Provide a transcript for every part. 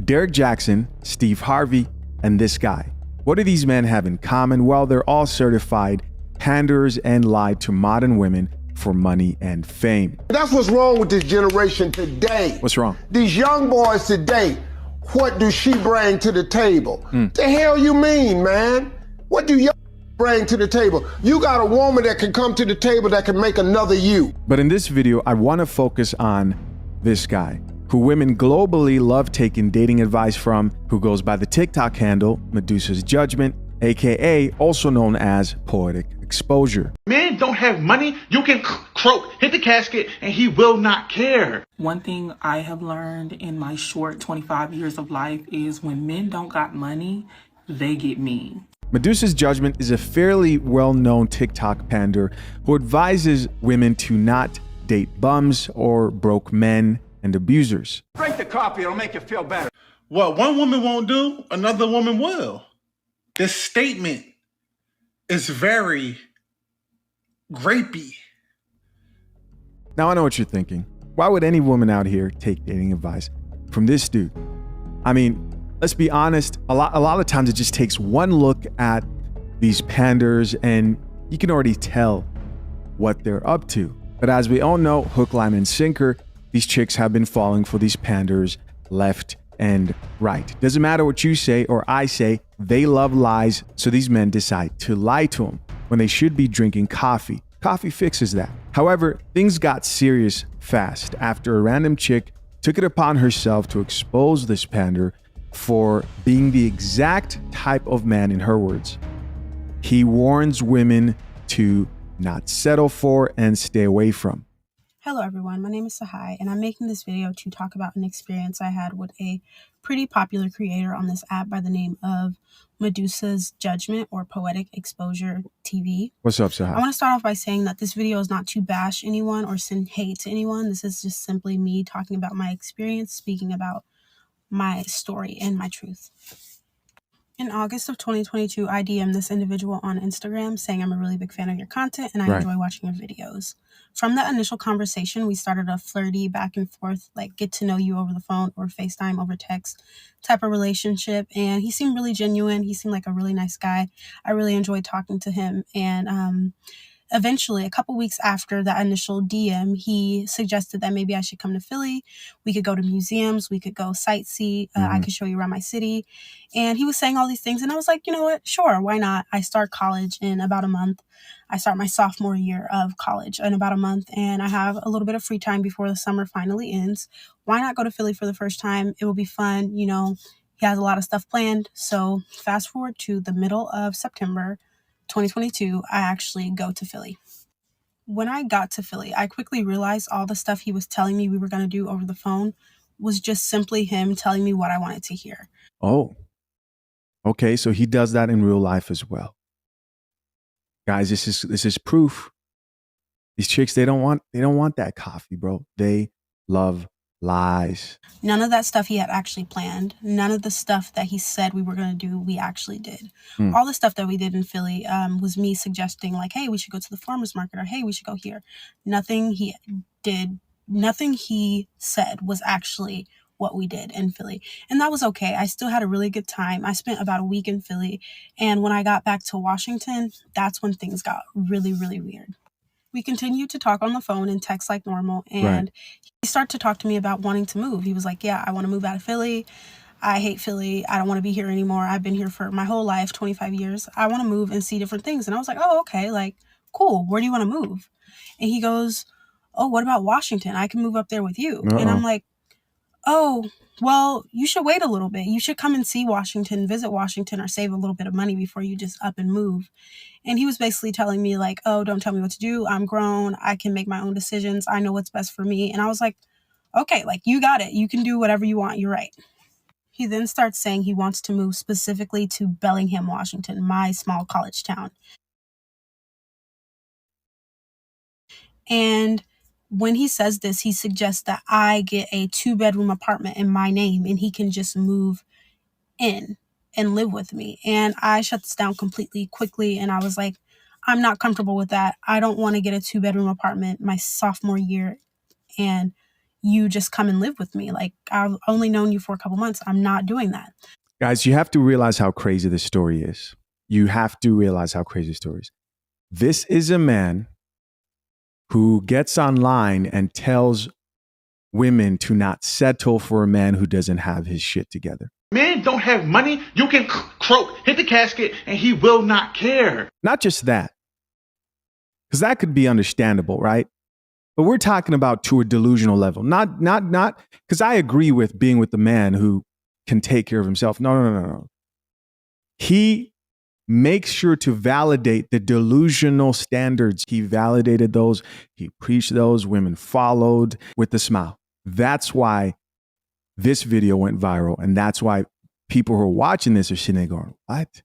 Derek Jackson, Steve Harvey, and this guy. What do these men have in common? Well, they're all certified panderers and lied to modern women for money and fame. That's what's wrong with this generation today. What's wrong? These young boys today, what do she bring to the table? The hell you mean, man? What do you bring to the table? You got a woman that can come to the table that can make another you. But in this video, I want to focus on this guy, who women globally love taking dating advice from, who goes by the TikTok handle Medusas Judgment, aka also known as Poetic Exposure. Men don't have money. You can croak, hit the casket, and he will not care. One thing I have learned in my short 25 years of life is when men don't got money, they get mean. Medusas Judgment is a fairly well-known TikTok pander who advises women to not date bums or broke men and abusers. Drink the coffee, it'll make you feel better. What one woman won't do, another woman will. This statement is very grapey. Now I know what you're thinking. Why would any woman out here take dating advice from this dude? I mean, let's be honest, a lot of times it just takes one look at these panders and you can already tell what they're up to. But as we all know, hook, line, and sinker, these chicks have been falling for these panders left and right. Doesn't matter what you say or I say, they love lies, so these men decide to lie to them when they should be drinking coffee. Coffee fixes that. However, things got serious fast after a random chick took it upon herself to expose this pander for being the exact type of man, in her words, he warns women to not settle for and stay away from. Hello everyone, my name is Tsehai and I'm making this video to talk about an experience I had with a pretty popular creator on this app by the name of Medusas Judgment or Poetic Exposure TV. What's up, Tsehai? I want to start off by saying that this video is not to bash anyone or send hate to anyone. This is just simply me talking about my experience, speaking about my story and my truth. In August of 2022, I DM'd this individual on Instagram saying I'm a really big fan of your content and I enjoy watching your videos. From that initial conversation, we started a flirty back and forth, like get to know you over the phone or FaceTime over text type of relationship. And he seemed really genuine. He seemed like a really nice guy. I really enjoyed talking to him. And eventually, a couple weeks after that initial DM, he suggested that maybe I should come to Philly. We could go to museums. We could go sightsee. I could show you around my city. And he was saying all these things. And I was like, you know what? Sure, why not? I start college in about a month. I start my sophomore year of college in about a month. And I have a little bit of free time before the summer finally ends. Why not go to Philly for the first time? It will be fun. You know, he has a lot of stuff planned. So fast forward to the middle of September 2022, I actually go to Philly. When I got to Philly, I quickly realized all the stuff he was telling me we were going to do over the phone was just simply him telling me what I wanted to hear. Oh, okay. So he does that in real life as well. Guys, this is proof. These chicks, they don't want that coffee, bro. They love lies. None of that stuff he had actually planned. None of the stuff that he said we were going to do, we actually did. All the stuff that we did in Philly was me suggesting like, hey, we should go to the farmer's market, or hey, we should go here. Nothing he did, nothing he said was actually what we did in Philly. And that was okay. I still had a really good time. I spent about a week in Philly. And when I got back to Washington, that's when things got really, really weird. We continued to talk on the phone and text like normal. And he started to talk to me about wanting to move. He was like, yeah, I want to move out of Philly. I hate Philly. I don't want to be here anymore. I've been here for my whole life, 25 years. I want to move and see different things. And I was like, oh, okay, like, cool. Where do you want to move? And he goes, oh, what about Washington? I can move up there with you. And I'm like, oh, well, you should wait a little bit. You should come and see Washington, visit Washington, or save a little bit of money before you just up and move. And he was basically telling me like, oh, don't tell me what to do. I'm grown. I can make my own decisions. I know what's best for me. And I was like, okay, like you got it. You can do whatever you want. You're right. He then starts saying he wants to move specifically to Bellingham, Washington, my small college town. And when he says this, he suggests that I get a 2-bedroom apartment in my name and he can just move in and live with me. And I shut this down completely quickly. And I was like, I'm not comfortable with that. I don't want to get a 2-bedroom apartment my sophomore year and, you just come and live with me. Like, I've only known you for a couple months. I'm not doing that. Guys, you have to realize how crazy this story is. You have to realize how crazy the story is. This is a man who gets online and tells women to not settle for a man who doesn't have his shit together. Men don't have money. You can croak, hit the casket, and he will not care. Not just that, because that could be understandable, right? But we're talking about to a delusional level. Not, because I agree with being with the man who can take care of himself. No. He makes sure to validate the delusional standards. He validated those. He preached those. Women followed with a smile. That's why this video went viral. And that's why people who are watching this are sitting there going, what?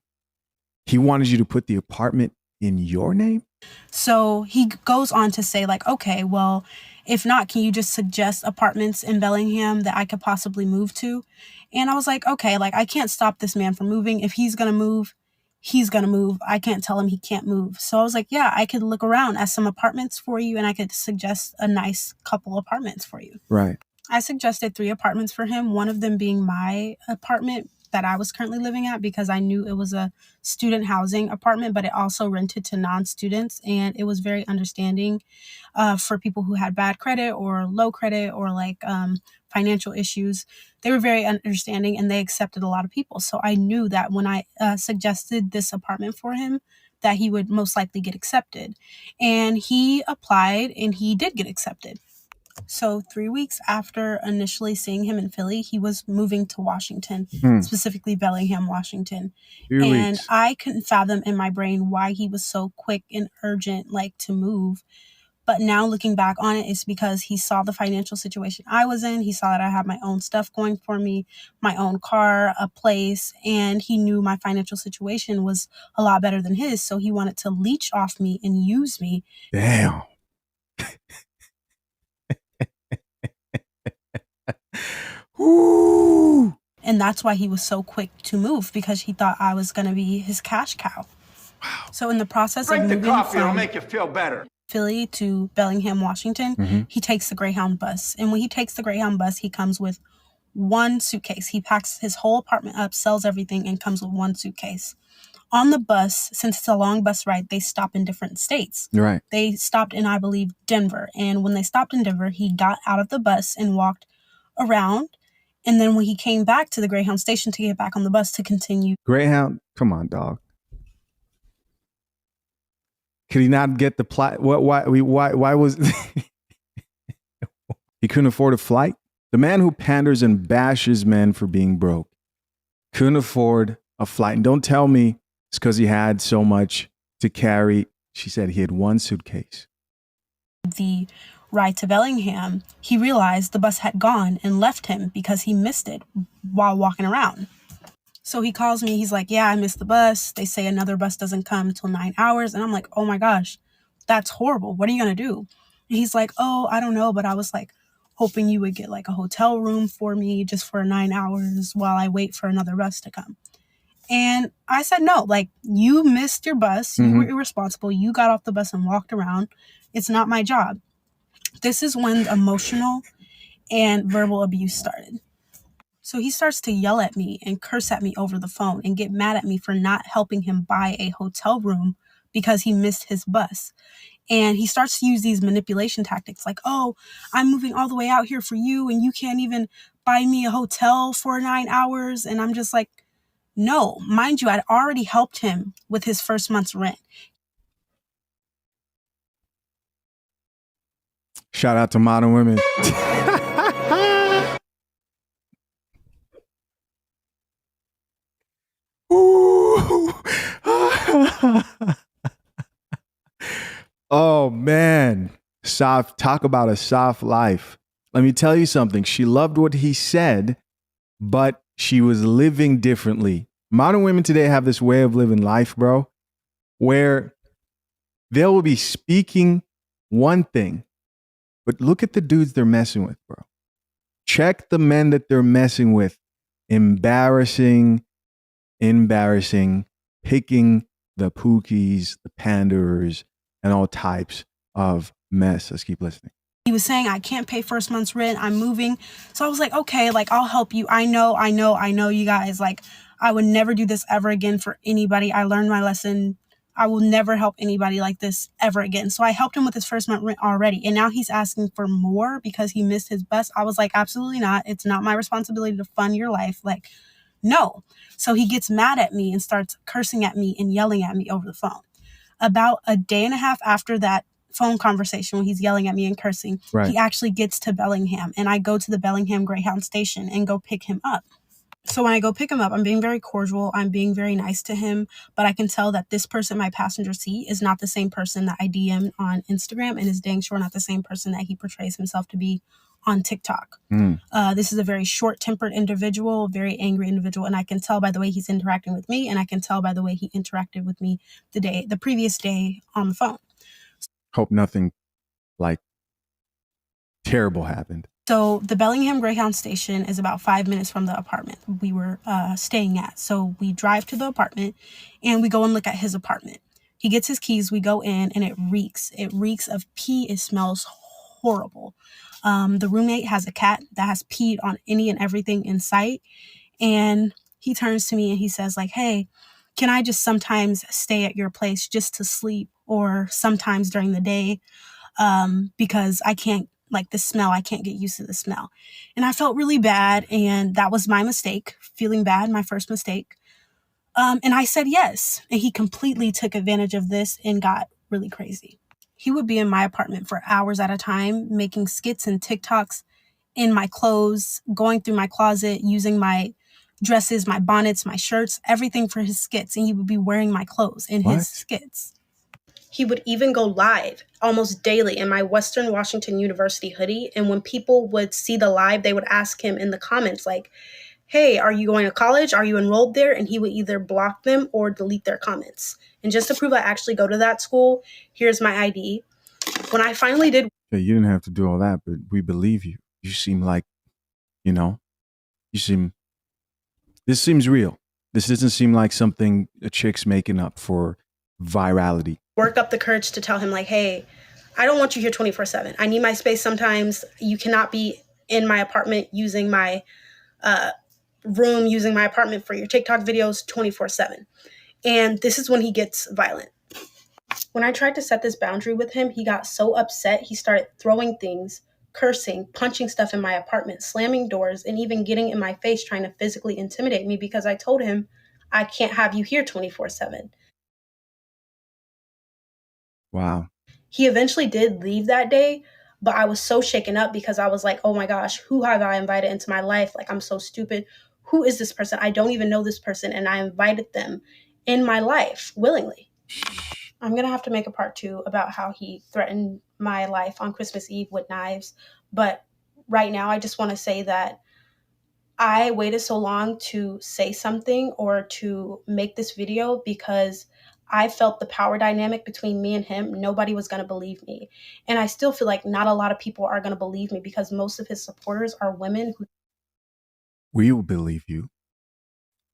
He wanted you to put the apartment in your name? So he goes on to say, like, okay, well, if not, can you just suggest apartments in Bellingham that I could possibly move to? And I was like, okay, like, I can't stop this man from moving. If he's going to move, he's going to move. I can't tell him he can't move. So I was like, yeah, I could look around at some apartments for you, and I could suggest a nice couple apartments for you. Right. I suggested 3 apartments for him, one of them being my apartment that I was currently living at, because I knew it was a student housing apartment, but it also rented to non-students, and it was very understanding for people who had bad credit or low credit or like financial issues. They were very understanding, and they accepted a lot of people. So I knew that when I suggested this apartment for him, that he would most likely get accepted. And he applied, and he did get accepted. So 3 weeks after initially seeing him in Philly, he was moving to Washington, specifically Bellingham, Washington. And I couldn't fathom in my brain why he was so quick and urgent, like, to move. But now looking back on it, it's because he saw the financial situation I was in. He saw that I had my own stuff going for me, my own car, a place, and he knew my financial situation was a lot better than his. So he wanted to leech off me and use me. Damn. Ooh. And that's why he was so quick to move, because he thought I was going to be his cash cow. Wow. So in the process Drink of the moving coffee, it'll from make you feel better. Philly to Bellingham, Washington, he takes the Greyhound bus. And when he takes the Greyhound bus, he comes with 1 suitcase. He packs his whole apartment up, sells everything, and comes with 1 suitcase. On the bus, since it's a long bus ride, they stop in different states. Right. They stopped in, I believe, Denver. And when they stopped in Denver, he got out of the bus and walked around. And then when he came back to the Greyhound station to get back on the bus to continue. Greyhound, come on, dog. Could he not get the plot? Why was he couldn't afford a flight? The man who panders and bashes men for being broke couldn't afford a flight. And don't tell me it's because he had so much to carry. She said he had 1 suitcase. The ride to Bellingham, he realized the bus had gone and left him because he missed it while walking around. So he calls me. He's like, yeah, I missed the bus. They say another bus doesn't come until 9 hours. And I'm like, oh my gosh, that's horrible. What are you going to do? And he's like, oh, I don't know. But I was like hoping you would get like a hotel room for me just for 9 hours while I wait for another bus to come. And I said, no, like, you missed your bus. You were irresponsible. You got off the bus and walked around. It's not my job. This is when the emotional and verbal abuse started. So he starts to yell at me and curse at me over the phone and get mad at me for not helping him buy a hotel room because he missed his bus. And he starts to use these manipulation tactics like, oh, I'm moving all the way out here for you and you can't even buy me a hotel for 9 hours. And I'm just like, no, mind you, I'd already helped him with his first month's rent. Shout out to modern women. Ooh. Oh man, soft. Talk about a soft life. Let me tell you something. She loved what he said, but she was living differently. Modern women today have this way of living life, bro, where they will be speaking one thing, but look at the dudes they're messing with, bro. Check the men that they're messing with. Embarrassing, picking the pookies, the panderers, and all types of mess. Let's keep listening. He was saying, I can't pay first month's rent. I'm moving. So I was like, okay, like, I'll help you. I know you guys, like, I would never do this ever again for anybody. I learned my lesson. I will never help anybody like this ever again. So I helped him with his first month rent already. And now he's asking for more because he missed his bus. I was like, absolutely not. It's not my responsibility to fund your life. Like, no. So he gets mad at me and starts cursing at me and yelling at me over the phone. About a day and a half after that phone conversation when he's yelling at me and cursing, he actually gets to Bellingham. And I go to the Bellingham Greyhound station and go pick him up. So when I go pick him up, I'm being very cordial. I'm being very nice to him. But I can tell that this person in my passenger seat is not the same person that I DM'd on Instagram and is dang sure not the same person that he portrays himself to be on TikTok. This is a very short-tempered individual, very angry individual. And I can tell by the way he's interacting with me. And I can tell by the way he interacted with me the previous day on the phone. Hope nothing like terrible happened. So the Bellingham Greyhound station is about 5 minutes from the apartment we were staying at. So we drive to the apartment and we go and look at his apartment. He gets his keys, we go in, and it reeks. It reeks of pee. It smells horrible. The roommate has a cat that has peed on any and everything in sight. And he turns to me and he says, like, hey, can I just sometimes stay at your place just to sleep, or sometimes during the day? Because I can't, like, the smell, I can't get used to the smell. And I felt really bad, and that was my mistake, feeling bad, my first mistake. And I said yes, and he completely took advantage of this and got really crazy. He would be in my apartment for hours at a time, making skits and TikToks in my clothes, going through my closet, using my dresses, my bonnets, my shirts, everything for his skits, and he would be wearing my clothes in his skits. He would even go live almost daily in my Western Washington University hoodie. And when people would see the live, they would ask him in the comments, like, hey, are you going to college? Are you enrolled there? And he would either block them or delete their comments. And just to prove I actually go to that school, here's my ID. When I finally did... Yeah, you didn't have to do all that, but we believe you. You seem like, this seems real. This doesn't seem like something a chick's making up for virality. Work up the courage to tell him, like, hey, I don't want you here 24/7. I need my space sometimes. You cannot be in my apartment using my room, using my apartment for your TikTok videos 24/7. And this is when he gets violent. When I tried to set this boundary with him, he got so upset. He started throwing things, cursing, punching stuff in my apartment, slamming doors, and even getting in my face, trying to physically intimidate me because I told him, I can't have you here 24/7. Wow. He eventually did leave that day, but I was so shaken up because I was like, oh my gosh, who have I invited into my life? Like, I'm so stupid. Who is this person? I don't even know this person, and I invited them in my life willingly. I'm going to have to make a part 2 about how he threatened my life on Christmas Eve with knives. But right now, I just want to say that I waited so long to say something or to make this video because I felt the power dynamic between me and him. Nobody was going to believe me. And I still feel like not a lot of people are going to believe me because most of his supporters are women who... We'll believe you.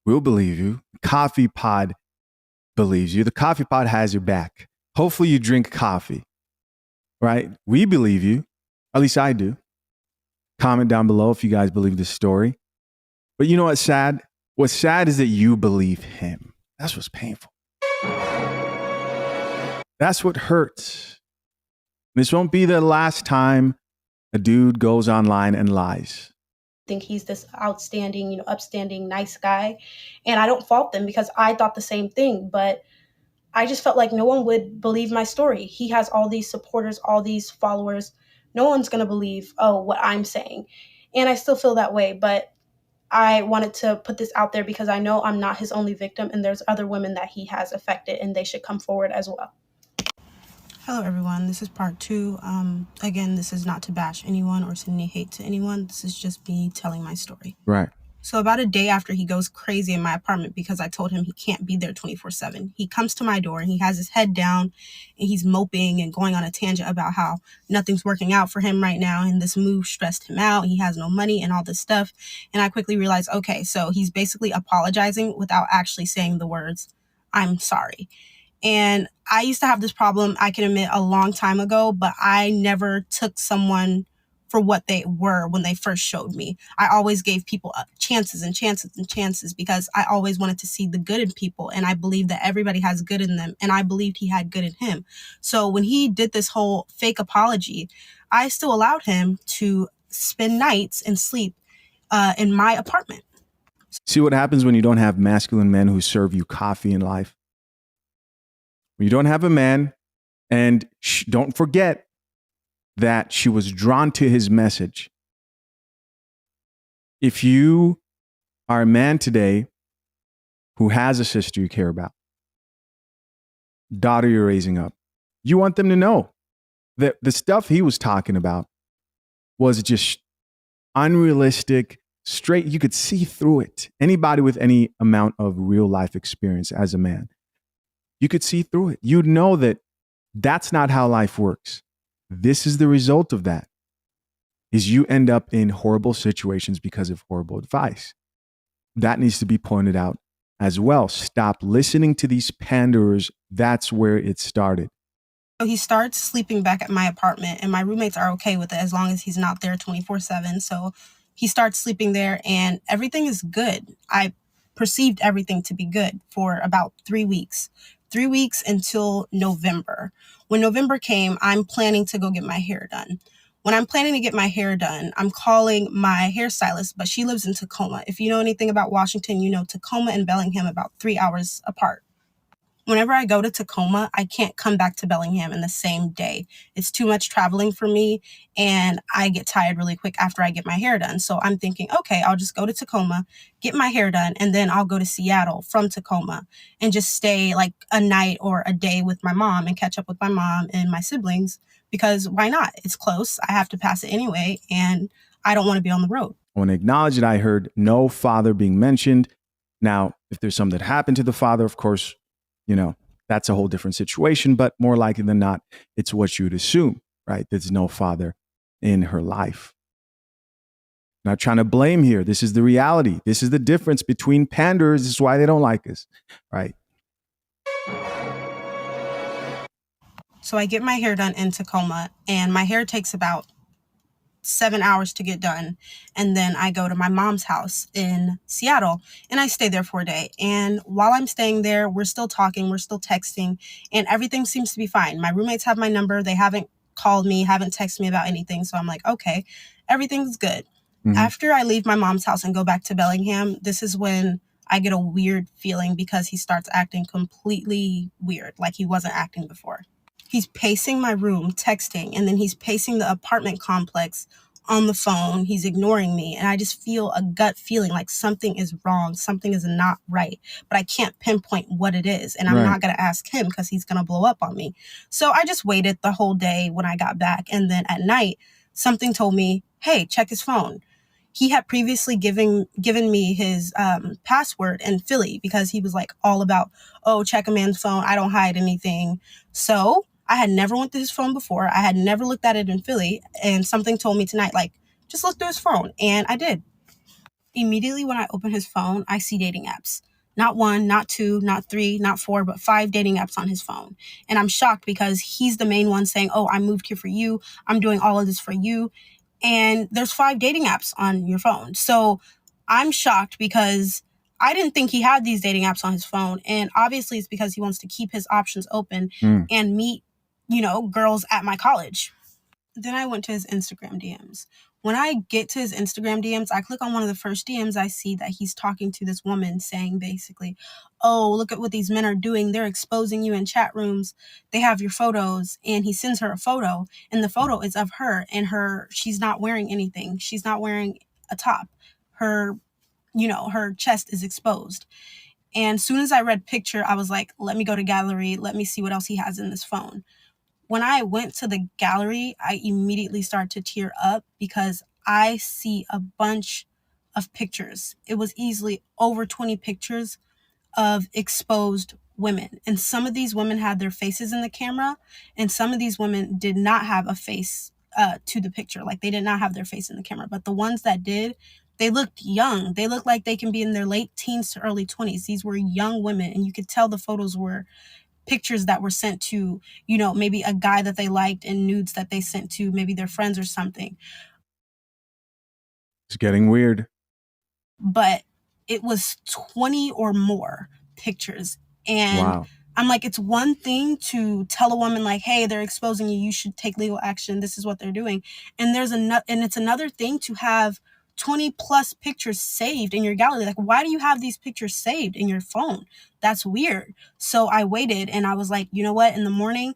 We'll believe you. Coffee Pod believes you. The Coffee Pod has your back. Hopefully you drink coffee, right? We believe you. At least I do. Comment down below if you guys believe this story. But you know what's sad? What's sad is that you believe him. That's what's painful. That's what hurts. This won't be the last time a dude goes online and lies. Think he's this outstanding, upstanding, nice guy. And I don't fault them because I thought the same thing, but I just felt like no one would believe my story. He has all these supporters, all these followers. No one's going to believe, what I'm saying. And I still feel that way, but I wanted to put this out there because I know I'm not his only victim and there's other women that he has affected and they should come forward as well. Hello everyone, this is part 2. Again, this is not to bash anyone or send any hate to anyone. This is just me telling my story. Right. So about a day after he goes crazy in my apartment because I told him he can't be there 24/7, he comes to my door and he has his head down and he's moping and going on a tangent about how nothing's working out for him right now and this move stressed him out. He has no money and all this stuff. And I quickly realized, okay, so he's basically apologizing without actually saying the words, I'm sorry. And I used to have this problem, I can admit, a long time ago, but I never took someone for what they were when they first showed me. I always gave people chances and chances and chances because I always wanted to see the good in people. And I believe that everybody has good in them. And I believed he had good in him. So when he did this whole fake apology, I still allowed him to spend nights and sleep in my apartment. See what happens when you don't have masculine men who serve you coffee in life? When you don't have a man, and don't forget that she was drawn to his message. If you are a man today who has a sister you care about, daughter you're raising up, you want them to know that the stuff he was talking about was just unrealistic, straight. You could see through it. Anybody with any amount of real life experience as a man, you could see through it. You'd know that that's not how life works. This is the result of that, is you end up in horrible situations because of horrible advice. That needs to be pointed out as well. Stop listening to these panderers. That's where it started. So he starts sleeping back at my apartment, and my roommates are okay with it as long as he's not there 24/7. So he starts sleeping there, and everything is good. I perceived everything to be good for about 3 weeks. 3 weeks until November. When November came, I'm planning to go get my hair done. When I'm planning to get my hair done, I'm calling my hairstylist, but she lives in Tacoma. If you know anything about Washington, you know Tacoma and Bellingham about 3 hours apart. Whenever I go to Tacoma, I can't come back to Bellingham in the same day. It's too much traveling for me, and I get tired really quick after I get my hair done. So I'm thinking, okay, I'll just go to Tacoma, get my hair done, and then I'll go to Seattle from Tacoma and just stay like a night or a day with my mom and catch up with my mom and my siblings, because why not? It's close. I have to pass it anyway, and I don't want to be on the road. I want to acknowledge that I heard no father being mentioned. Now, if there's something that happened to the father, of course, that's a whole different situation, but more likely than not, it's what you'd assume, right? There's no father in her life. Not trying to blame here. This is the reality. This is the difference between panderers. This is why they don't like us, right? So I get my hair done in Tacoma, and my hair takes about 7 hours to get done. And then I go to my mom's house in Seattle, and I stay there for a day. And while I'm staying there, we're still talking, we're still texting, and everything seems to be fine. My roommates have my number. They haven't called me, haven't texted me about anything. So I'm like, okay, everything's good. Mm-hmm. After I leave my mom's house and go back to Bellingham, this is when I get a weird feeling because he starts acting completely weird, like he wasn't acting before. He's pacing my room, texting, and then he's pacing the apartment complex on the phone. He's ignoring me, and I just feel a gut feeling like something is wrong, something is not right, but I can't pinpoint what it is, and I'm not going to ask him because he's going to blow up on me. So I just waited the whole day when I got back, and then at night, something told me, hey, check his phone. He had previously given me his password in Philly because he was like all about, oh, check a man's phone. I don't hide anything. So I had never went through his phone before. I had never looked at it in Philly. And something told me tonight, like, just look through his phone. And I did. Immediately when I open his phone, I see dating apps. Not 1, not 2, not 3, not 4, but 5 dating apps on his phone. And I'm shocked because he's the main one saying, oh, I moved here for you. I'm doing all of this for you. And there's 5 dating apps on your phone. So I'm shocked because I didn't think he had these dating apps on his phone. And obviously it's because he wants to keep his options open and meet, girls at my college. Then I went to his Instagram DMs. When I get to his Instagram DMs, I click on one of the first DMs. I see that he's talking to this woman saying basically, oh, look at what these men are doing. They're exposing you in chat rooms. They have your photos. And he sends her a photo. And the photo is of her. And she's not wearing anything. She's not wearing a top. Her chest is exposed. And as soon as I read picture, I was like, let me go to gallery. Let me see what else he has in this phone. When I went to the gallery, I immediately started to tear up because I see a bunch of pictures. It was easily over 20 pictures of exposed women. And some of these women had their faces in the camera, and some of these women did not have a face to the picture. Like, they did not have their face in the camera. But the ones that did, they looked young. They looked like they can be in their late teens to early 20s. These were young women, and you could tell the photos were pictures that were sent to, maybe a guy that they liked and nudes that they sent to maybe their friends or something. It's getting weird. But it was 20 or more pictures. And wow. I'm like, it's one thing to tell a woman like, hey, they're exposing you, you should take legal action, this is what they're doing. And it's another thing to have 20 plus pictures saved in your gallery. Like, why do you have these pictures saved in your phone? That's weird. So I waited and I was like, you know what? In the morning,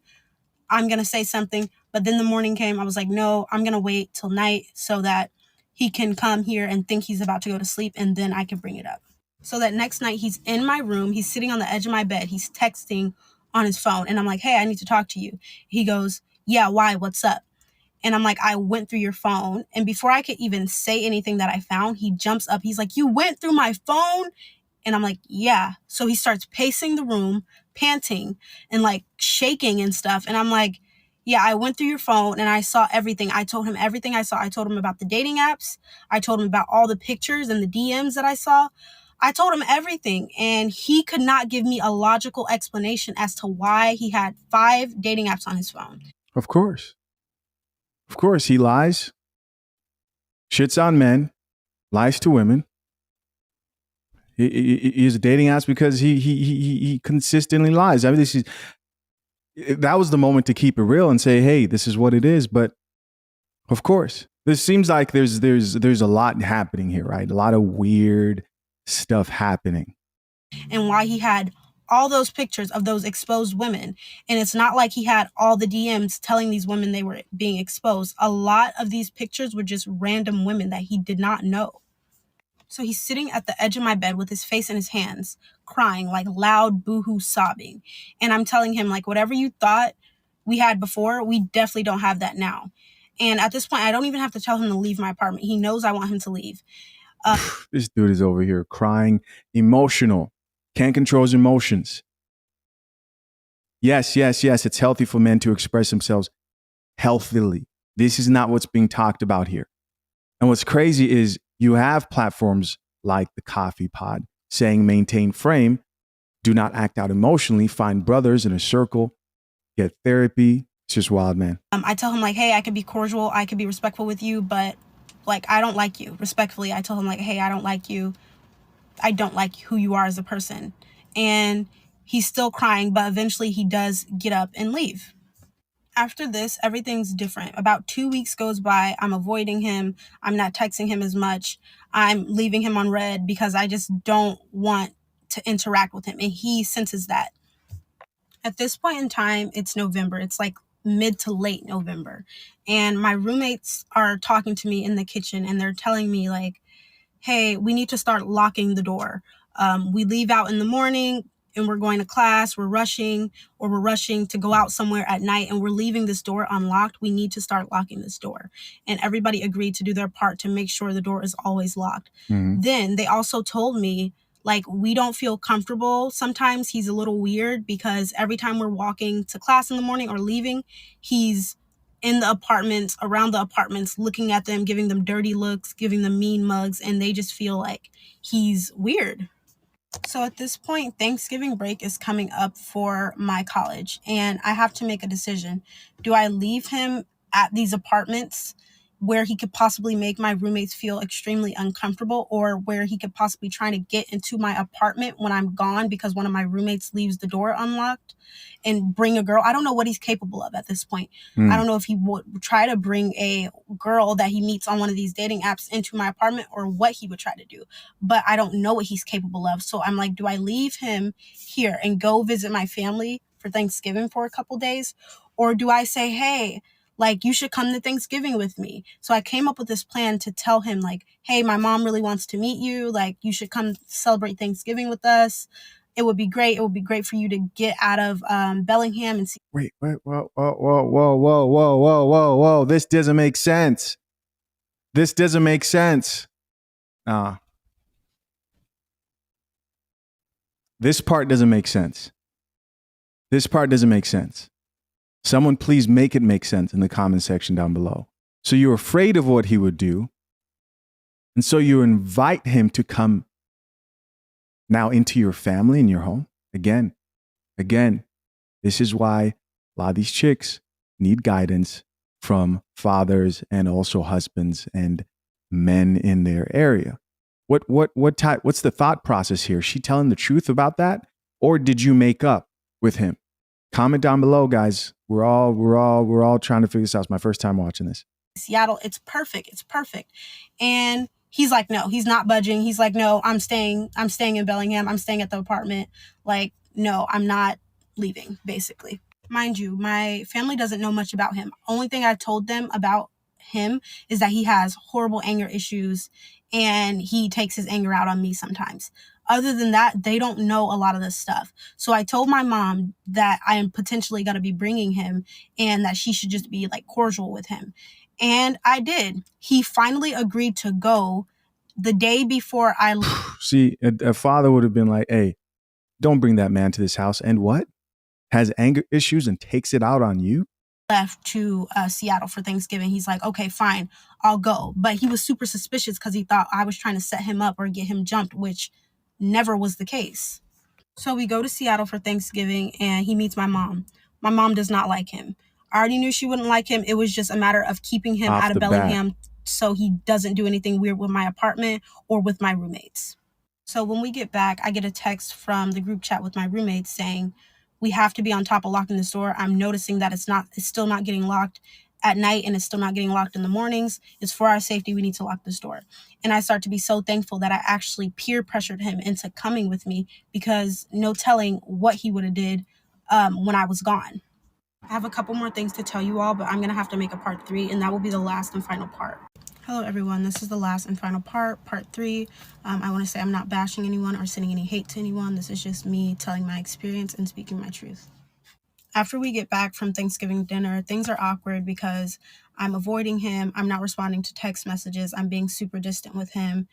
I'm going to say something. But then the morning came, I was like, no, I'm going to wait till night so that he can come here and think he's about to go to sleep, and then I can bring it up. So that next night, he's in my room. He's sitting on the edge of my bed. He's texting on his phone. And I'm like, hey, I need to talk to you. He goes, yeah, why? What's up? And I'm like, I went through your phone. And before I could even say anything that I found, he jumps up. He's like, you went through my phone? And I'm like, yeah. So he starts pacing the room, panting and like shaking and stuff. And I'm like, yeah, I went through your phone and I saw everything. I told him everything I saw. I told him about the dating apps. I told him about all the pictures and the DMs that I saw. I told him everything, and he could not give me a logical explanation as to why he had 5 dating apps on his phone. Of course. Of course, he lies, shits on men, lies to women. He's a dating apps because he consistently lies. I mean, that was the moment to keep it real and say, hey, this is what it is. But of course, this seems like there's a lot happening here, right? A lot of weird stuff happening. And why he had all those pictures of those exposed women. And it's not like he had all the DMs telling these women they were being exposed. A lot of these pictures were just random women that he did not know. So he's sitting at the edge of my bed with his face in his hands, crying, like loud boohoo sobbing. And I'm telling him, like, whatever you thought we had before, we definitely don't have that now. And at this point, I don't even have to tell him to leave my apartment. He knows I want him to leave. This dude is over here crying, emotional, can't control his emotions. Yes, it's healthy for men to express themselves healthily. This is not what's being talked about here. And what's crazy is you have platforms like the Coffee Pod saying maintain frame, do not act out emotionally, find brothers in a circle, get therapy. It's just wild, man. I tell him like, hey, I could be cordial, I could be respectful with you, but like, I don't like you. Respectfully, I told him like, hey, I don't like you. I don't like who you are as a person. And he's still crying, but eventually he does get up and leave. After this, everything's different. About 2 weeks goes by. I'm avoiding him. I'm not texting him as much. I'm leaving him on red because I just don't want to interact with him. And he senses that. At this point in time, it's November. It's like mid to late November. And my roommates are talking to me in the kitchen and they're telling me like, hey, we need to start locking the door. We leave out in the morning and we're going to class, we're rushing to go out somewhere at night and we're leaving this door unlocked. We need to start locking this door. And everybody agreed to do their part to make sure the door is always locked. Mm-hmm. Then they also told me, like, we don't feel comfortable. Sometimes he's a little weird because every time we're walking to class in the morning or leaving, he's in the apartments, around the apartments, looking at them, giving them dirty looks, giving them mean mugs, and they just feel like he's weird. So at this point, Thanksgiving break is coming up for my college, and I have to make a decision. Do I leave him at these apartments where he could possibly make my roommates feel extremely uncomfortable, or where he could possibly try to get into my apartment when I'm gone because one of my roommates leaves the door unlocked and bring a girl? I don't know what he's capable of at this point. I don't know if he would try to bring a girl that he meets on one of these dating apps into my apartment or what he would try to do, but I don't know what he's capable of. So I'm like, do I leave him here and go visit my family for Thanksgiving for a couple days? Or do I say, hey, like, you should come to Thanksgiving with me? So I came up with this plan to tell him, like, hey, my mom really wants to meet you. Like, you should come celebrate Thanksgiving with us. It would be great. It would be great for you to get out of Bellingham and see. Wait, whoa. This doesn't make sense. This part doesn't make sense. Someone please make it make sense in the comment section down below. So you're afraid of what he would do. And so you invite him to come now into your family and your home. Again. This is why a lot of these chicks need guidance from fathers and also husbands and men in their area. What's the thought process here? Is she telling the truth about that? Or did you make up with him? Comment down below, guys. We're all trying to figure this out. It's my first time watching this. Seattle, it's perfect. It's perfect. And he's like, no, he's not budging. He's like, no, I'm staying in Bellingham. I'm staying at the apartment. Like, no, I'm not leaving, basically. Mind you, my family doesn't know much about him. Only thing I told them about him is that he has horrible anger issues and he takes his anger out on me sometimes. Other than that, they don't know a lot of this stuff. So I told my mom that I am potentially going to be bringing him and that she should just be like cordial with him. And I did. He finally agreed to go the day before I See, a father would have been like, hey, don't bring that man to this house. And what? Has anger issues and takes it out on you? left to Seattle for Thanksgiving. He's like, okay, fine, I'll go. But he was super suspicious because he thought I was trying to set him up or get him jumped, which never was the case. So we go to Seattle for Thanksgiving and he meets my mom. My mom does not like him. I already knew she wouldn't like him. It was just a matter of keeping him out of Bellingham so he doesn't do anything weird with my apartment or with my roommates. So when we get back, I get a text from the group chat with my roommates saying, we have to be on top of locking this door. I'm noticing that it's still not getting locked at night and it's still not getting locked in the mornings. It's for our safety. We need to lock this door. And I start to be so thankful that I actually peer pressured him into coming with me because no telling what he would have did when I was gone. I have a couple more things to tell you all, but I'm going to have to make a part 3 and that will be the last and final part. Hello everyone, this is the last and final part 3. I want to say I'm not bashing anyone or sending any hate to anyone. This is just me telling my experience and speaking my truth. After we get back from Thanksgiving dinner, things are awkward because I'm avoiding him. I'm not responding to text messages. I'm being super distant with him.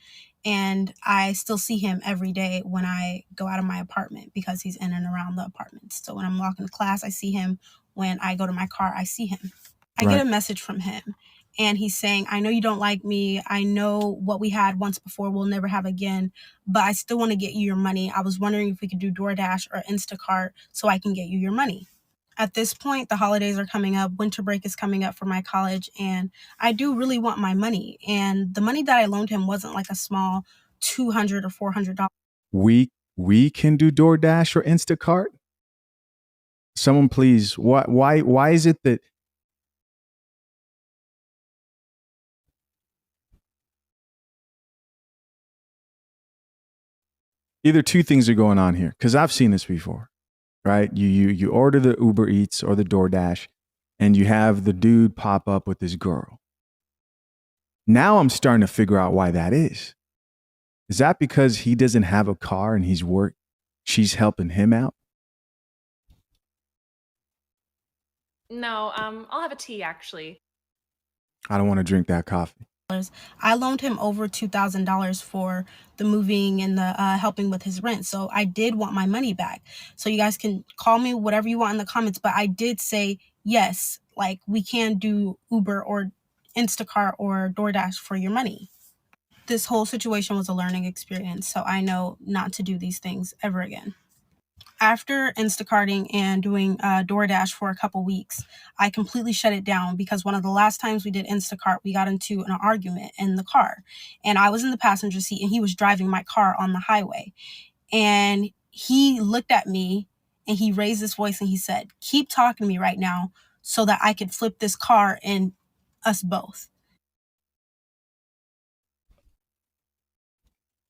And I still see him every day when I go out of my apartment because he's in and around the apartment. So when I'm walking to class, I see him. When I go to my car, I see him. I get a message from him. And he's saying, I know you don't like me. I know what we had once before we'll never have again, but I still want to get you your money. I was wondering if we could do DoorDash or Instacart so I can get you your money. At this point, the holidays are coming up. Winter break is coming up for my college, and I do really want my money. And the money that I loaned him wasn't like a small $200 or $400. We can do DoorDash or Instacart? Someone please, why is it that either two things are going on here? Because I've seen this before, right? You order the Uber Eats or the DoorDash, and you have the dude pop up with this girl. Now I'm starting to figure out why that is. Is that because he doesn't have a car and she's helping him out? No, I'll have a tea actually. I don't want to drink that coffee. I loaned him over $2,000 for the moving and the helping with his rent. So I did want my money back. So you guys can call me whatever you want in the comments, but I did say, yes, like we can do Uber or Instacart or DoorDash for your money. This whole situation was a learning experience. So I know not to do these things ever again. After Instacarting and doing DoorDash for a couple weeks, I completely shut it down because one of the last times we did Instacart, we got into an argument in the car. And I was in the passenger seat and he was driving my car on the highway. And he looked at me and he raised his voice and he said, keep talking to me right now so that I could flip this car and us both.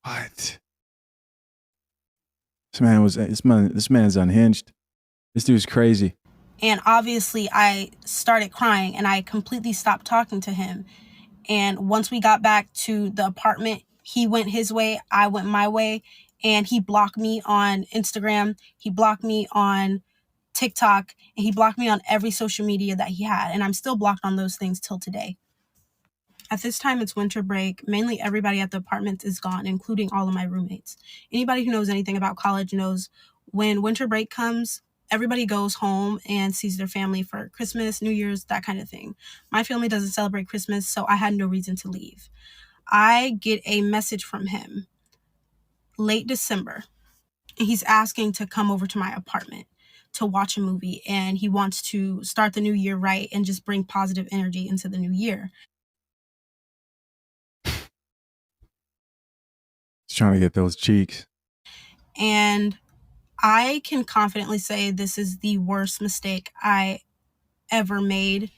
What? This man's unhinged. This dude's crazy. And obviously I started crying and I completely stopped talking to him. And once we got back to the apartment, he went his way, I went my way, and he blocked me on Instagram. He blocked me on TikTok, and he blocked me on every social media that he had. And I'm still blocked on those things till today. At this time, it's winter break. Mainly everybody at the apartment is gone, including all of my roommates. Anybody who knows anything about college knows when winter break comes, everybody goes home and sees their family for Christmas, New Year's, that kind of thing. My family doesn't celebrate Christmas, so I had no reason to leave. I get a message from him late December, and he's asking to come over to my apartment. to watch a movie, and he wants to start the new year right and just bring positive energy into the new year. He's trying to get those cheeks. And I can confidently say this is the worst mistake I ever made.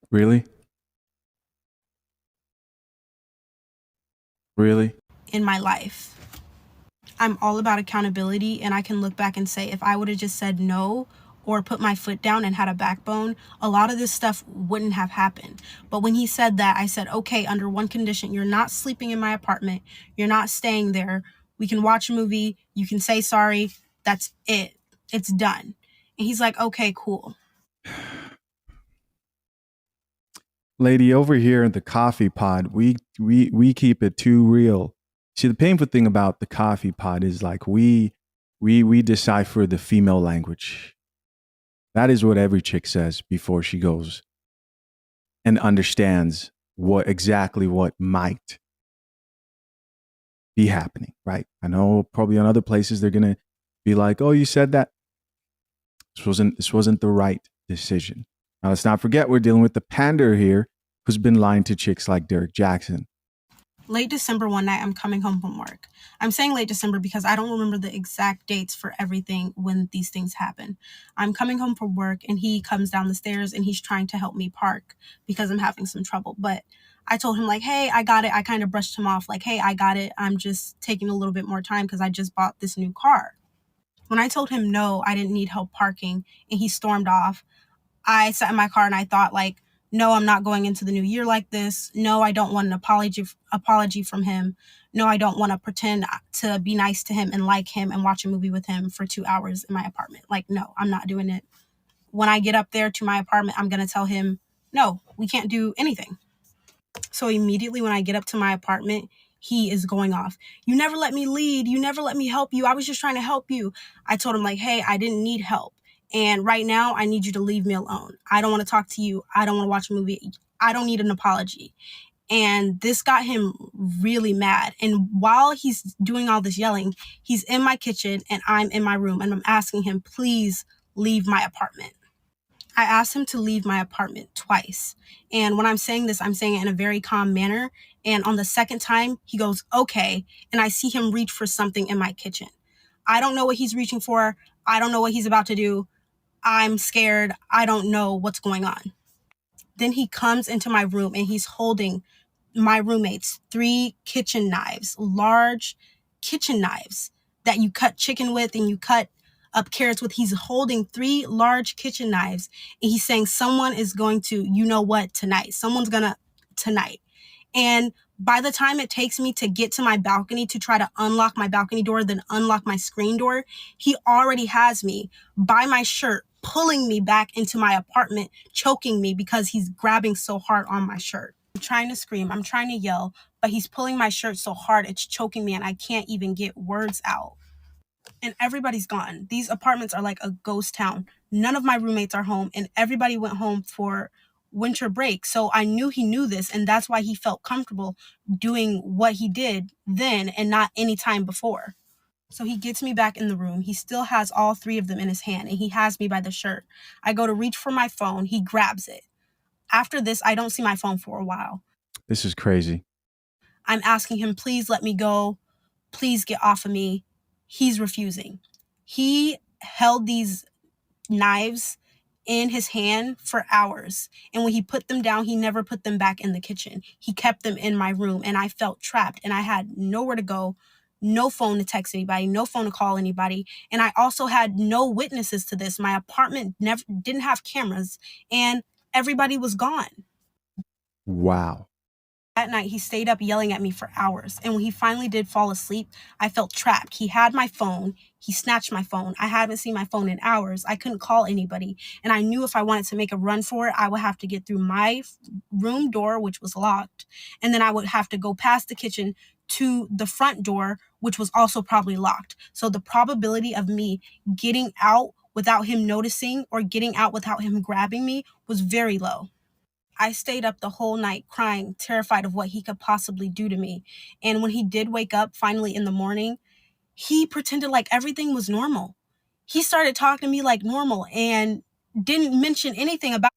Really? Really? In my life. I'm all about accountability, and I can look back and say if I would have just said no or put my foot down and had a backbone, a lot of this stuff wouldn't have happened. But when he said that, I said, okay, under one condition, you're not sleeping in my apartment, you're not staying there, we can watch a movie, you can say sorry, that's it, it's done. And he's like, okay, cool. Lady, over here in the coffee pod, we keep it too real. See, the painful thing about the coffee pod is like we decipher the female language. That is what every chick says before she goes and understands exactly what might be happening, right? I know probably on other places they're gonna be like, "Oh, you said that. This wasn't the right decision." Now let's not forget we're dealing with the panderer here, who's been lying to chicks like Derek Jackson. Late December one night, I'm coming home from work. I'm saying late December because I don't remember the exact dates for everything when these things happen. I'm coming home from work, and he comes down the stairs, and he's trying to help me park because I'm having some trouble. But I told him, like, hey, I got it. I kind of brushed him off, like, hey, I got it. I'm just taking a little bit more time because I just bought this new car. When I told him no, I didn't need help parking, and he stormed off, I sat in my car and I thought, like, no, I'm not going into the new year like this. No, I don't want an apology from him. No, I don't want to pretend to be nice to him and like him and watch a movie with him for 2 hours in my apartment. Like, no, I'm not doing it. When I get up there to my apartment, I'm going to tell him, no, we can't do anything. So immediately when I get up to my apartment, he is going off. You never let me lead. You never let me help you. I was just trying to help you. I told him, like, hey, I didn't need help. And right now, I need you to leave me alone. I don't want to talk to you. I don't want to watch a movie. I don't need an apology. And this got him really mad. And while he's doing all this yelling, he's in my kitchen and I'm in my room. And I'm asking him, please leave my apartment. I asked him to leave my apartment twice. And when I'm saying this, I'm saying it in a very calm manner. And on the second time, he goes, okay. And I see him reach for something in my kitchen. I don't know what he's reaching for. I don't know what he's about to do. I'm scared. I don't know what's going on. Then he comes into my room and he's holding my roommate's 3 kitchen knives, large kitchen knives that you cut chicken with and you cut up carrots with. He's holding 3 large kitchen knives and he's saying someone is going to, you know what, tonight. Someone's gonna tonight. And by the time it takes me to get to my balcony to try to unlock my balcony door, then unlock my screen door, he already has me by my shirt, pulling me back into my apartment, choking me because he's grabbing so hard on my shirt. I'm trying to scream, I'm trying to yell, but he's pulling my shirt so hard it's choking me and I can't even get words out. And everybody's gone. These apartments are like a ghost town. None of my roommates are home and everybody went home for winter break. So I knew he knew this, and that's why he felt comfortable doing what he did then and not any time before. So he gets me back in the room. He still has all 3 of them in his hand and he has me by the shirt. I go to reach for my phone. He grabs it. After this, I don't see my phone for a while. This is crazy. I'm asking him, please let me go. Please get off of me. He's refusing. He held these knives in his hand for hours. And when he put them down, he never put them back in the kitchen. He kept them in my room and I felt trapped and I had nowhere to go, no phone to text anybody, no phone to call anybody. And I also had no witnesses to this. My apartment didn't have cameras and everybody was gone. Wow. That night, he stayed up yelling at me for hours. And when he finally did fall asleep, I felt trapped. He had my phone. He snatched my phone. I haven't seen my phone in hours. I couldn't call anybody. And I knew if I wanted to make a run for it, I would have to get through my room door, which was locked. And then I would have to go past the kitchen to the front door, which was also probably locked. So the probability of me getting out without him noticing or getting out without him grabbing me was very low. I stayed up the whole night crying, terrified of what he could possibly do to me. And when he did wake up finally in the morning, he pretended like everything was normal. He started talking to me like normal and didn't mention anything about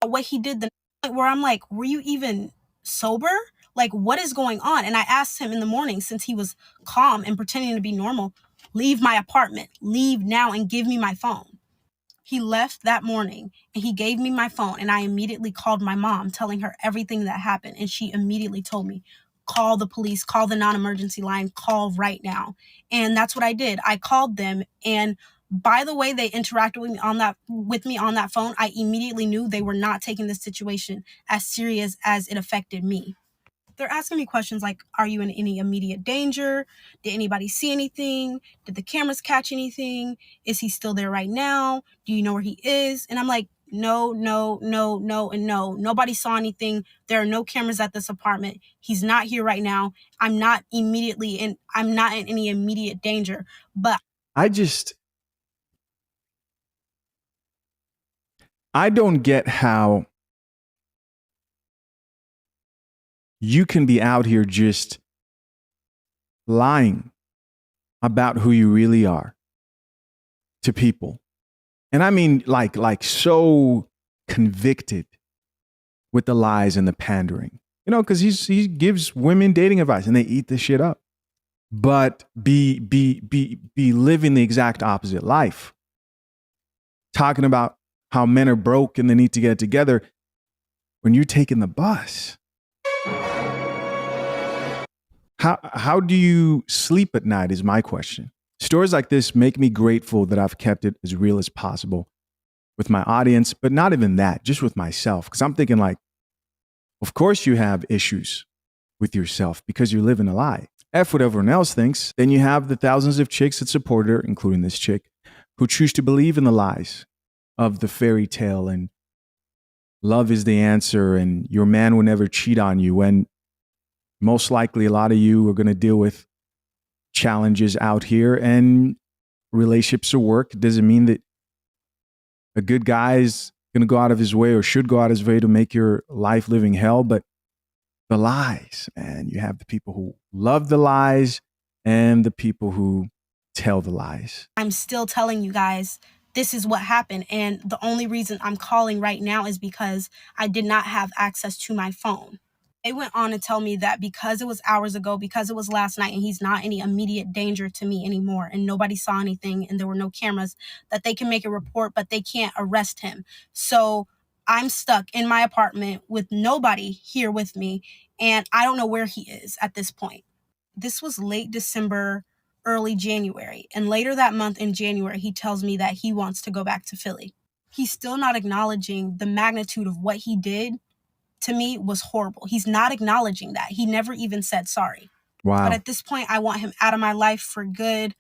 what he did the night, where I'm like, were you even sober? Like, what is going on? And I asked him in the morning, since he was calm and pretending to be normal, leave my apartment, leave now and give me my phone. He left that morning and he gave me my phone, and I immediately called my mom, telling her everything that happened. And she immediately told me, call the police, call the non-emergency line, call right now. And that's what I did. I called them, and by the way they interacted with me on that phone, I immediately knew they were not taking this situation as serious as it affected me. They're asking me questions like, are you in any immediate danger? Did anybody see anything? Did the cameras catch anything? Is he still there right now? Do you know where he is? And I'm like, no, no, no, no, and no. Nobody saw anything. There are no cameras at this apartment. He's not here right now. I'm not in any immediate danger. But I don't get how you can be out here just lying about who you really are to people. And I mean, like so convicted with the lies and the pandering, you know, because he gives women dating advice and they eat this shit up. But be living the exact opposite life, talking about how men are broke and they need to get together when you're taking the bus. How do you sleep at night is my question. Stories like this make me grateful that I've kept it as real as possible with my audience, but not even that, just with myself. Because I'm thinking like, of course you have issues with yourself because you're living a lie. F what everyone else thinks. Then you have the thousands of chicks that support her, including this chick, who choose to believe in the lies of the fairy tale and love is the answer and your man will never cheat on you, when most likely a lot of you are going to deal with challenges out here, and relationships or work doesn't mean that a good guy is going to go out of his way or should go out of his way to make your life living hell. But the lies, and you have the people who love the lies and the people who tell the lies. I'm still telling you guys, this is what happened. And the only reason I'm calling right now is because I did not have access to my phone. They went on to tell me that because it was hours ago, because it was last night, and he's not any immediate danger to me anymore, and nobody saw anything, and there were no cameras, that they can make a report, but they can't arrest him. So I'm stuck in my apartment with nobody here with me, and I don't know where he is at this point. This was late December, early January, and later that month in January, he tells me that he wants to go back to Philly. He's still not acknowledging the magnitude of what he did to me was horrible. He's not acknowledging that. He never even said sorry. Wow. But at this point, I want him out of my life for good.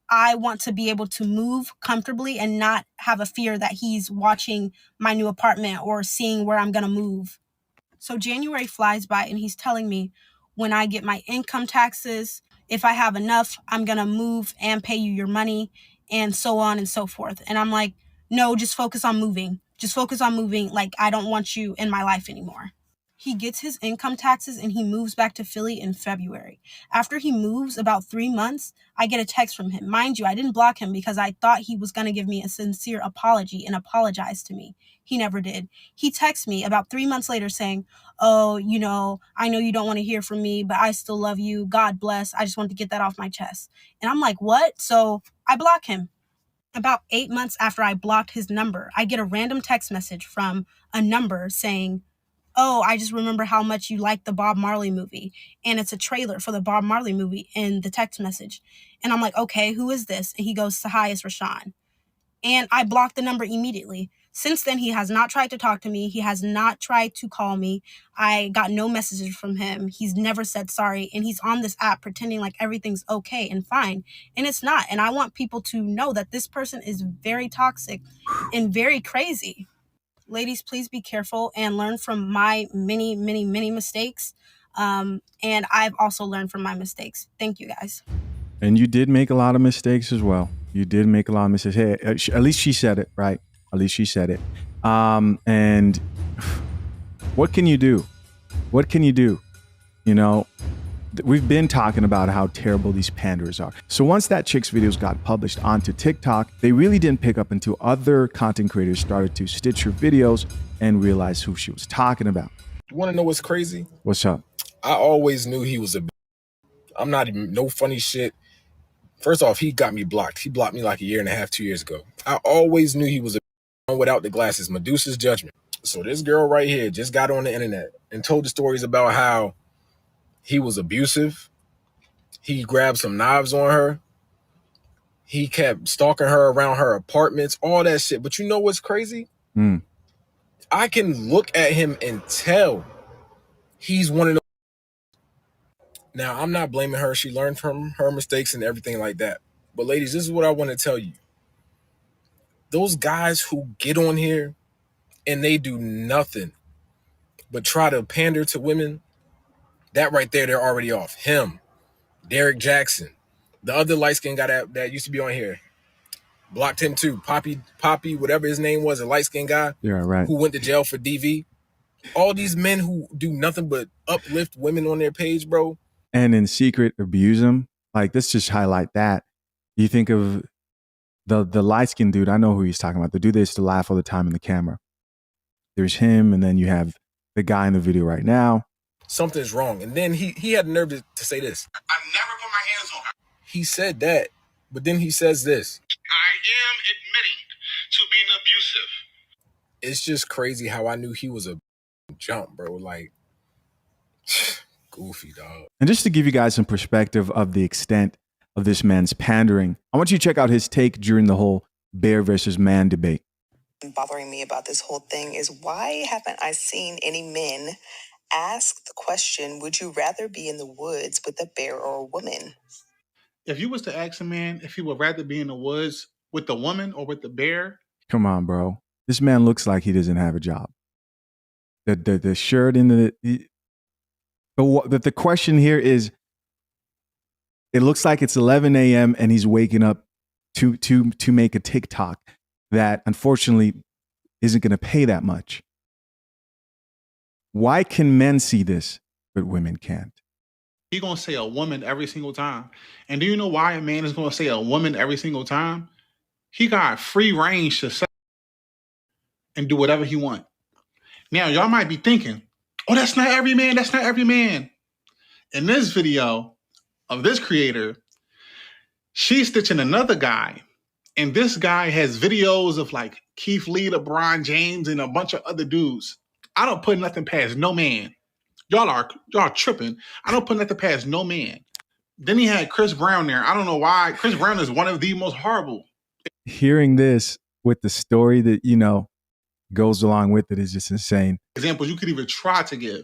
I want to be able to move comfortably and not have a fear that he's watching my new apartment or seeing where I'm going to move. So January flies by, and he's telling me when I get my income taxes, if I have enough, I'm going to move and pay you your money, and so on and so forth. And I'm like, no, just focus on moving. Just focus on moving. Like, I don't want you in my life anymore. He gets his income taxes and he moves back to Philly in February. After he moves about 3 months, I get a text from him. Mind you, I didn't block him because I thought he was going to give me a sincere apology and apologize to me. He never did. He texts me about 3 months later saying, oh, you know, I know you don't want to hear from me, but I still love you. God bless. I just wanted to get that off my chest. And I'm like, what? So I block him. About 8 months after I blocked his number, I get a random text message from a number saying, oh, I just remember how much you liked the Bob Marley movie. And it's a trailer for the Bob Marley movie in the text message. And I'm like, okay, who is this? And he goes, Tsehai, is Rashawn. And I blocked the number immediately. Since then, he has not tried to talk to me. He has not tried to call me. I got no messages from him. He's never said sorry. And he's on this app pretending like everything's okay and fine. And it's not. And I want people to know that this person is very toxic and very crazy. Ladies, please be careful and learn from my many, many, many mistakes. And I've also learned from my mistakes. Thank you, guys. And you did make a lot of mistakes as well. You did make a lot of mistakes. Hey, at least she said it, right? At least she said it. And what can you do? What can you do? You know, we've been talking about how terrible these panderers are. So once that chick's videos got published onto TikTok, they really didn't pick up until other content creators started to stitch her videos and realize who she was talking about. You want to know what's crazy? What's up? I always knew he was a. I'm not even no funny shit. First off, he got me blocked. He blocked me like 1.5 years, 2 years ago. I always knew he was a without the glasses. Medusa's judgment. So this girl right here just got on the internet and told the stories about how he was abusive. He grabbed some knives on her. He kept stalking her around her apartments, all that shit. But you know what's crazy? I can look at him and tell he's one of those. Now, I'm not blaming her. She learned from her mistakes and everything like that. But ladies, this is what I want to tell you. Those guys who get on here and they do nothing but try to pander to women, that right there, they're already off. Him, Derek Jackson, the other light-skinned guy that used to be on here, blocked him too. Poppy, whatever his name was, a light-skinned guy, Yeah, right. who went to jail for DV. All these men who do nothing but uplift women on their page, bro. And in secret abuse them. Like, let's just highlight that. You think of the light-skinned dude. I know who he's talking about. The dude that used to laugh all the time in the camera. There's him, and then you have the guy in the video right now. Something's wrong. And then he had the nerve to say this. I never put my hands on her. He said that, but then he says this. I am admitting to being abusive. It's just crazy how I knew he was a jump, bro. Like, goofy, dog. And just to give you guys some perspective of the extent of this man's pandering, I want you to check out his take during the whole bear versus man debate. Bothering me about this whole thing is why haven't I seen any men ask the question, would you rather be in the woods with a bear or a woman? If you was to ask a man if he would rather be in the woods with the woman or with the bear, Come on, bro. This man looks like he doesn't have a job. The shirt in the question here is, it looks like it's 11 a.m. and he's waking up to make a TikTok that unfortunately isn't going to pay that much. Why can men see this, but women can't? he gonna say a woman every single time. And do you know why a man is gonna say a woman every single time? He got free range to say and do whatever he want. Now, y'all might be thinking, oh, that's not every man. That's not every man. In this video of this creator, she's stitching another guy. And this guy has videos of like Keith Lee, LeBron James, and a bunch of other dudes. I don't put nothing past no man. Y'all tripping. I don't put nothing past no man. Then he had Chris Brown there. I don't know why. Chris Brown is one of the most horrible. Hearing this with the story that, goes along with it is just insane. Examples you could even try to give.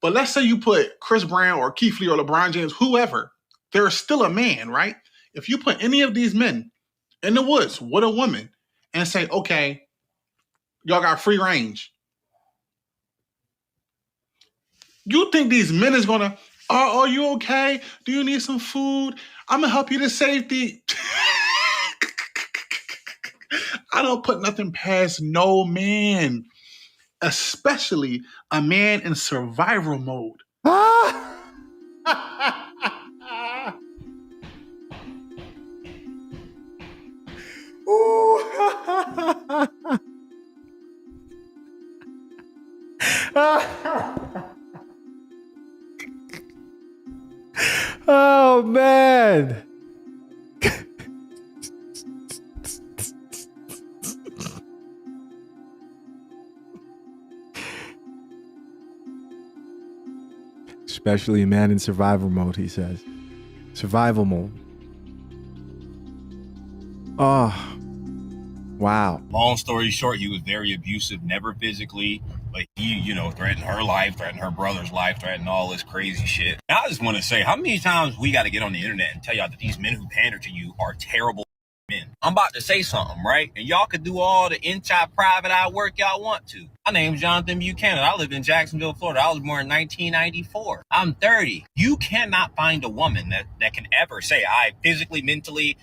But let's say you put Chris Brown or Keith Lee or LeBron James, whoever, they're still a man, right? If you put any of these men in the woods with a woman and say, okay, y'all got free range. You think these men is gonna, oh, are you okay? Do you need some food? I'm gonna help you to safety. I don't put nothing past no man, especially a man in survival mode. Oh, man. Especially a man in survival mode, he says. Survival mode. Oh, wow. Long story short, he was very abusive, never physically, but he, threatened her life, threatened her brother's life, threatened all this crazy shit. And I just want to say, how many times we got to get on the internet and tell y'all that these men who pander to you are terrible men? I'm about to say something, right? And y'all could do all the inside private eye work y'all want to. My name's Jonathan Buchanan. I live in Jacksonville, Florida. I was born in 1994. I'm 30. You cannot find a woman that can ever say, I physically, mentally,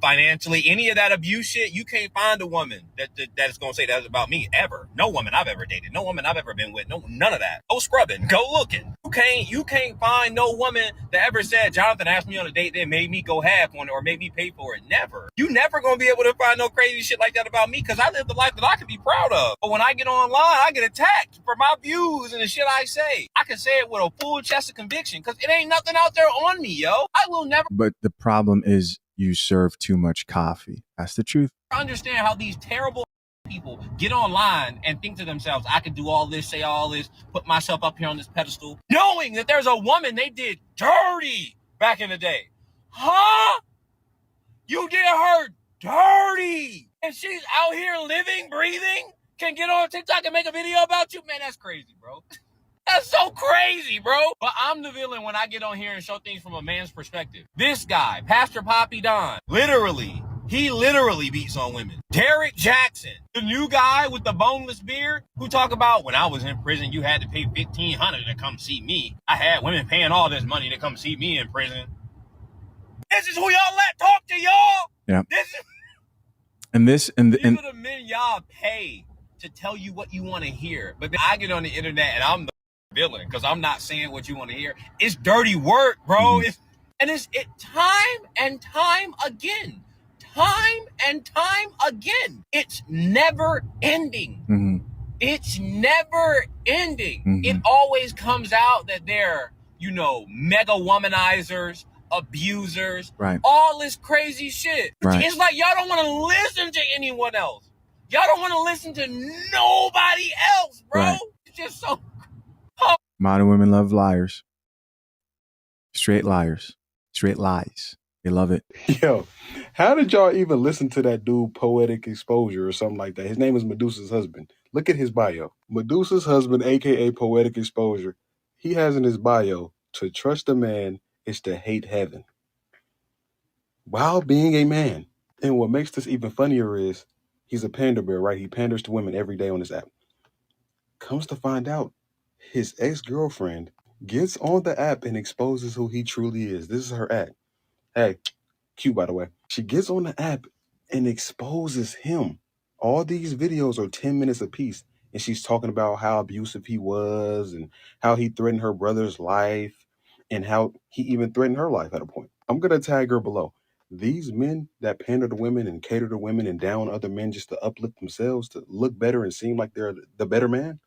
financially, any of that abuse shit, you can't find a woman that is gonna say that's about me ever. No woman I've ever dated, no woman I've ever been with, none of that. Go scrubbing, go looking. You can't find no woman that ever said, Jonathan asked me on a date that made me go half on it or made me pay for it. Never. You never gonna be able to find no crazy shit like that about me because I live the life that I can be proud of. But when I get online, I get attacked for my views and the shit I say. I can say it with a full chest of conviction because it ain't nothing out there on me, yo. I will never. But the problem is you serve too much coffee. That's the truth. I understand how these terrible people get online and think to themselves, I can do all this, say all this, put myself up here on this pedestal, knowing that there's a woman they did dirty back in the day. Huh? You did her dirty. And she's out here living, breathing, can get on TikTok and make a video about you? Man, that's crazy, bro. That's so crazy, bro. But I'm the villain when I get on here and show things from a man's perspective. This guy, Pastor Poppy Don, he literally beats on women. Derek Jackson, the new guy with the boneless beard, who talk about when I was in prison, you had to pay $1,500 to come see me. I had women paying all this money to come see me in prison. This is who y'all let talk to y'all. Yeah. These are the men y'all pay to tell you what you want to hear. But then I get on the internet and I'm the villain because I'm not saying what you want to hear. It's dirty work, bro. Mm-hmm. It's time and time again. It's never ending. Mm-hmm. It's never ending. Mm-hmm. It always comes out that they're, mega womanizers, abusers, right? All this crazy shit. Right. It's like y'all don't want to listen to anyone else. Y'all don't want to listen to nobody else, bro. Right. It's just so. Modern women love liars. Straight liars. Straight lies. They love it. Yo, how did y'all even listen to that dude, Poetic Exposure or something like that? His name is Medusa's husband. Look at his bio. Medusa's husband, a.k.a. Poetic Exposure. He has in his bio, to trust a man is to hate heaven. While being a man. And what makes this even funnier is he's a panderer, right? He panders to women every day on this app. Comes to find out, his ex-girlfriend gets on the app and exposes who he truly is. This is her act. Hey, cute, by the way. She gets on the app and exposes him. All these videos are 10 minutes apiece. And she's talking about how abusive he was and how he threatened her brother's life and how he even threatened her life at a point. I'm going to tag her below. These men that pander to women and cater to women and down other men just to uplift themselves, to look better and seem like they're the better man,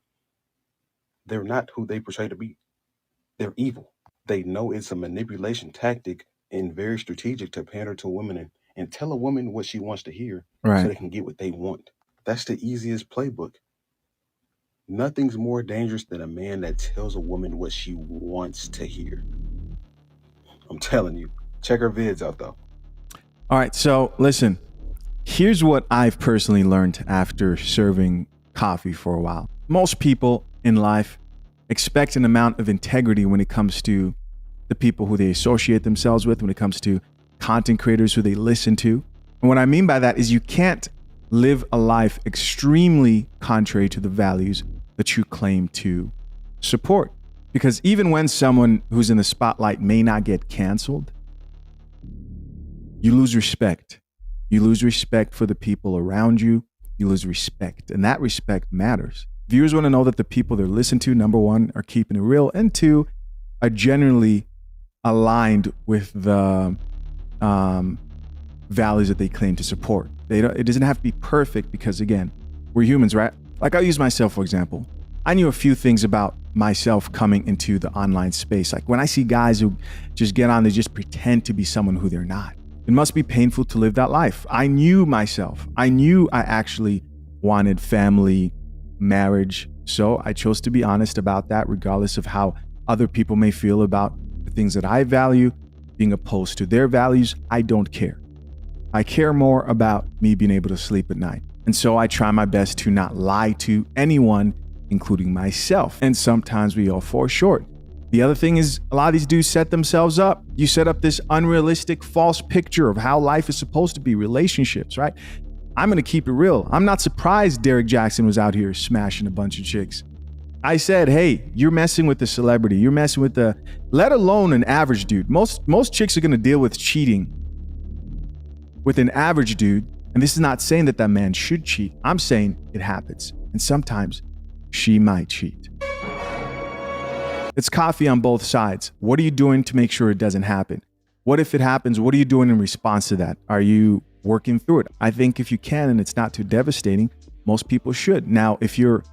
they're not who they portray to be. They're evil. They know it's a manipulation tactic and very strategic to pander to women and tell a woman what she wants to hear, right, so they can get what they want. That's the easiest playbook. Nothing's more dangerous than a man that tells a woman what she wants to hear. I'm telling you. Check her vids out, though. All right, so listen. Here's what I've personally learned after serving coffee for a while. Most people in life expect an amount of integrity when it comes to the people who they associate themselves with, when it comes to content creators who they listen to. And what I mean by that is you can't live a life extremely contrary to the values that you claim to support. Because even when someone who's in the spotlight may not get canceled, you lose respect. You lose respect for the people around you. You lose respect. And that respect matters. Viewers want to know that the people they're listening to, number one, are keeping it real, and two, are generally aligned with the values that they claim to support. It doesn't have to be perfect because, again, we're humans, right? Like, I'll use myself, for example. I knew a few things about myself coming into the online space. Like when I see guys who just get on, they just pretend to be someone who they're not. It must be painful to live that life. I knew myself. I knew I actually wanted family, marriage. So I chose to be honest about that, regardless of how other people may feel about the things that I value. Being opposed to their values, I don't care. I care more about me being able to sleep at night. And so I try my best to not lie to anyone, including myself. And sometimes we all fall short. The other thing is a lot of these dudes set themselves up. You set up this unrealistic false picture of how life is supposed to be, relationships, right? I'm going to keep it real. I'm not surprised Derek Jackson was out here smashing a bunch of chicks. I said, hey, you're messing with the celebrity. You're messing with the, let alone an average dude. Most chicks are going to deal with cheating with an average dude. And this is not saying that that man should cheat. I'm saying it happens. And sometimes she might cheat. It's coffee on both sides. What are you doing to make sure it doesn't happen? What if it happens? What are you doing in response to that? Are you working through it? I think if you can and it's not too devastating, most people should. Now, if you're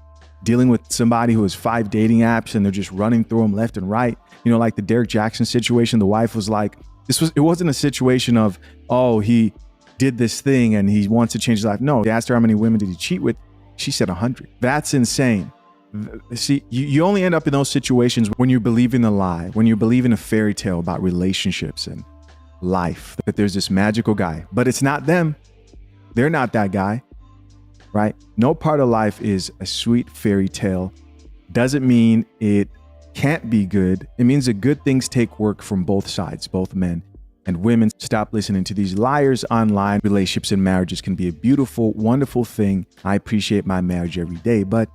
dealing with somebody who has 5 dating apps and they're just running through them left and right, you know, like the Derek Jackson situation, the wife was like, it wasn't a situation of, oh, he did this thing and he wants to change his life. No, they asked her how many women did he cheat with. She said 100. That's insane. See, you only end up in those situations when you believe in a lie, when you believe in a fairy tale about relationships and life, that there's this magical guy, but it's not them. They're not that guy, right? No part of life is a sweet fairy tale. Doesn't mean it can't be good. It means that good things take work from both sides, both men and women. Stop listening to these liars online. Relationships and marriages can be a beautiful, wonderful thing. I appreciate my marriage every day, but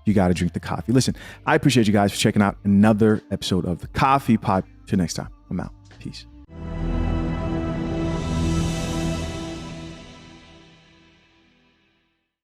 you got to drink the coffee. Listen, I appreciate you guys for checking out another episode of the Coffee Pod. Till next time, I'm out. Peace.